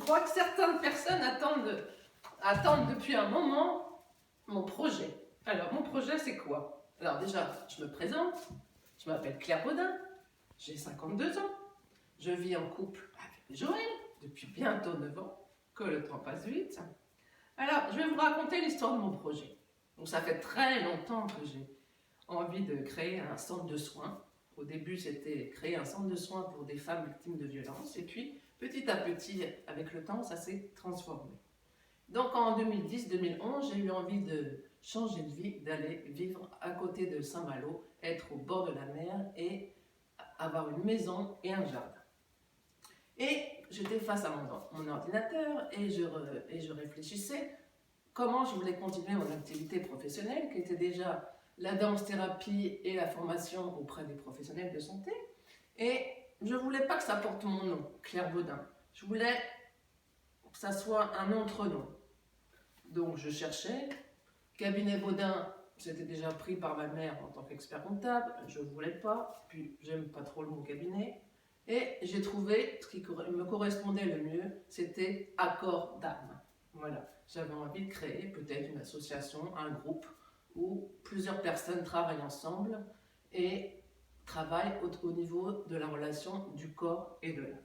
crois que certaines personnes attendent depuis un moment mon projet. Alors, mon projet, c'est quoi? Alors déjà, je me présente, je m'appelle Claire Baudin, j'ai 52 ans, je vis en couple avec Joël depuis bientôt 9 ans, que le temps passe vite. Alors, je vais vous raconter l'histoire de mon projet. Donc, ça fait très longtemps que j'ai envie de créer un centre de soins. Au début, c'était créer un centre de soins pour des femmes victimes de violences. Et puis, petit à petit, avec le temps, ça s'est transformé. Donc, en 2010-2011, j'ai eu envie de changer de vie, d'aller vivre à côté de Saint-Malo, être au bord de la mer et avoir une maison et un jardin. Et j'étais face à mon ordinateur et je réfléchissais comment je voulais continuer mon activité professionnelle, qui était déjà la danse-thérapie et la formation auprès des professionnels de santé. Et je ne voulais pas que ça porte mon nom, Claire Baudin. Je voulais que ça soit un autre nom. Donc je cherchais. Cabinet Baudin, c'était déjà pris par ma mère en tant qu'expert comptable. Je ne voulais pas. Puis j'aime pas trop le mot cabinet. Et j'ai trouvé ce qui me correspondait le mieux, c'était Accord d'âme. Voilà, j'avais envie de créer peut-être une association, un groupe où plusieurs personnes travaillent ensemble et travaillent au niveau de la relation du corps et de l'âme.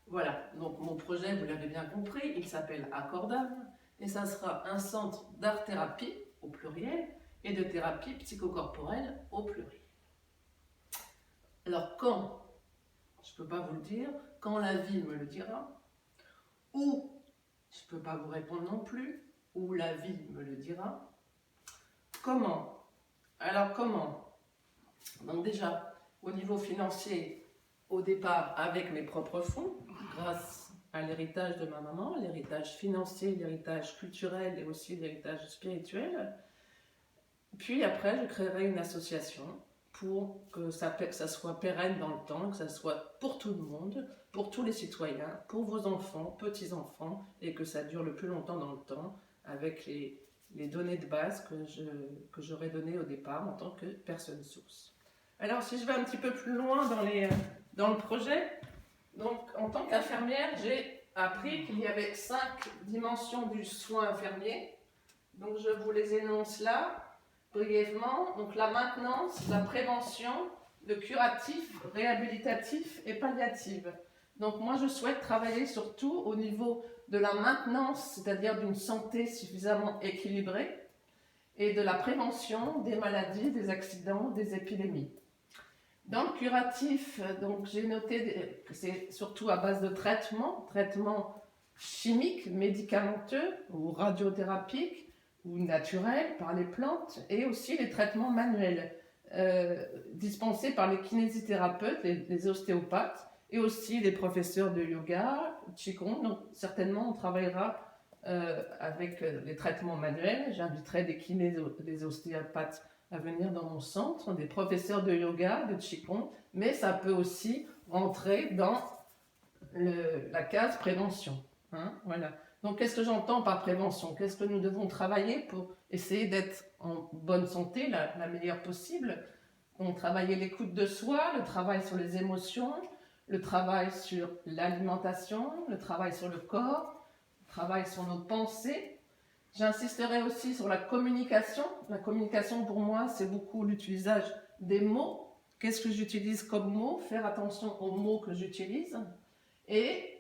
Voilà, donc mon projet, vous l'avez bien compris, il s'appelle Accord d'âme et ça sera un centre d'art-thérapie au pluriel et de thérapie psychocorporelle au pluriel. Alors quand? Je ne peux pas vous le dire, quand la vie me le dira, ou je ne peux pas vous répondre non plus, ou la vie me le dira. Comment? Alors comment? Donc déjà, au niveau financier, au départ avec mes propres fonds, grâce à l'héritage de ma maman, l'héritage financier, l'héritage culturel et aussi l'héritage spirituel. Puis après, je créerai une association pour que ça soit pérenne dans le temps, que ça soit pour tout le monde, pour tous les citoyens, pour vos enfants, petits-enfants, et que ça dure le plus longtemps dans le temps, avec les données de base que j'aurais données au départ en tant que personne source. Alors, si je vais un petit peu plus loin dans le projet, donc en tant qu'infirmière, j'ai appris qu'il y avait 5 dimensions du soin infirmier. Donc, je vous les énonce là. Brièvement, donc la maintenance, la prévention, le curatif, réhabilitatif et palliatif. Donc moi je souhaite travailler surtout au niveau de la maintenance, c'est-à-dire d'une santé suffisamment équilibrée, et de la prévention des maladies, des accidents, des épidémies. Dans le curatif, donc j'ai noté que c'est surtout à base de traitements chimiques, médicamenteux ou radiothérapiques, ou naturels par les plantes, et aussi les traitements manuels dispensés par les kinésithérapeutes, les ostéopathes, et aussi les professeurs de yoga, qigong. Donc certainement on travaillera avec les traitements manuels. J'inviterai des kinés, des ostéopathes à venir dans mon centre, des professeurs de yoga, de qigong, mais ça peut aussi rentrer dans la case prévention. Hein, voilà. Donc, qu'est-ce que j'entends par prévention? Qu'est-ce que nous devons travailler pour essayer d'être en bonne santé, la meilleure possible? On travaille l'écoute de soi, le travail sur les émotions, le travail sur l'alimentation, le travail sur le corps, le travail sur nos pensées. J'insisterai aussi sur la communication. La communication, pour moi, c'est beaucoup l'utilisation des mots. Qu'est-ce que j'utilise comme mots? Faire attention aux mots que j'utilise. Et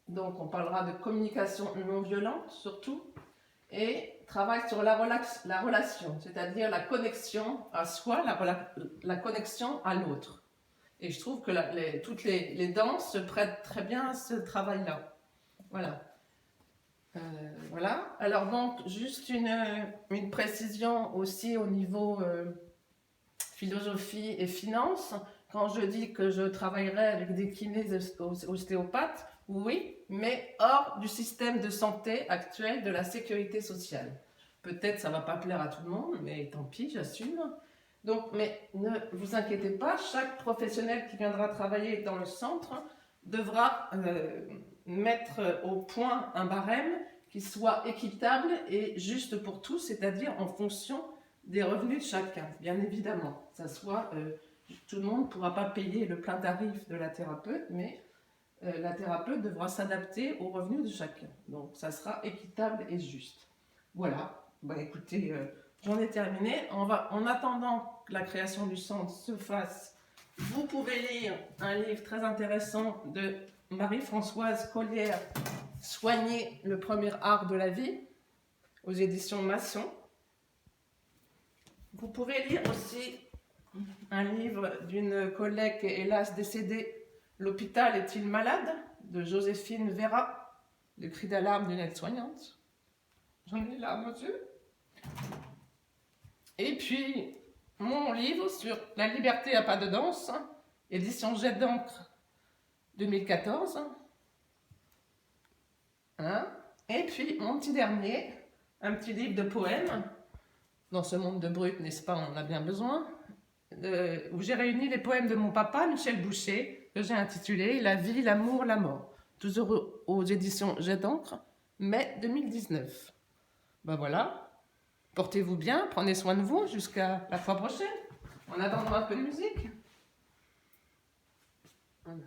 donc, on parlera de communication non violente, surtout, et travail sur la relation, c'est-à-dire la connexion à soi, la connexion à l'autre. Et je trouve que toutes les danses se prêtent très bien à ce travail-là. Voilà. Voilà. Alors, donc, juste une précision aussi au niveau philosophie et finance. Quand je dis que je travaillerai avec des kinés ostéopathes, oui, mais hors du système de santé actuel de la sécurité sociale. Peut-être ça ne va pas plaire à tout le monde, mais tant pis, j'assume. Donc, mais ne vous inquiétez pas, chaque professionnel qui viendra travailler dans le centre devra mettre au point un barème qui soit équitable et juste pour tous, c'est-à-dire en fonction des revenus de chacun, bien évidemment. Tout le monde ne pourra pas payer le plein tarif de la thérapeute, mais la thérapeute devra s'adapter aux revenus de chacun. Donc, ça sera équitable et juste. Voilà. Bah, écoutez, j'en ai terminé. En attendant que la création du centre se fasse, vous pouvez lire un livre très intéressant de Marie-Françoise Collière, Soigner le premier art de la vie, aux éditions Masson. Vous pouvez lire aussi un livre d'une collègue qui est hélas décédée, L'hôpital est-il malade, de Joséphine Vera, Le cri d'alarme d'une aide-soignante. J'en ai là, monsieur. Et puis, mon livre sur la liberté à pas de danse, édition Jet d'encre 2014. Et puis, mon petit dernier, un petit livre de poèmes. Dans ce monde de brut, n'est-ce pas, on en a bien besoin. Où j'ai réuni les poèmes de mon papa, Michel Boucher, que j'ai intitulé La vie, l'amour, la mort. Toujours aux éditions Jet d'encre, mai 2019. Ben voilà. Portez-vous bien, prenez soin de vous jusqu'à la fois prochaine. En attendant un peu de musique. Voilà.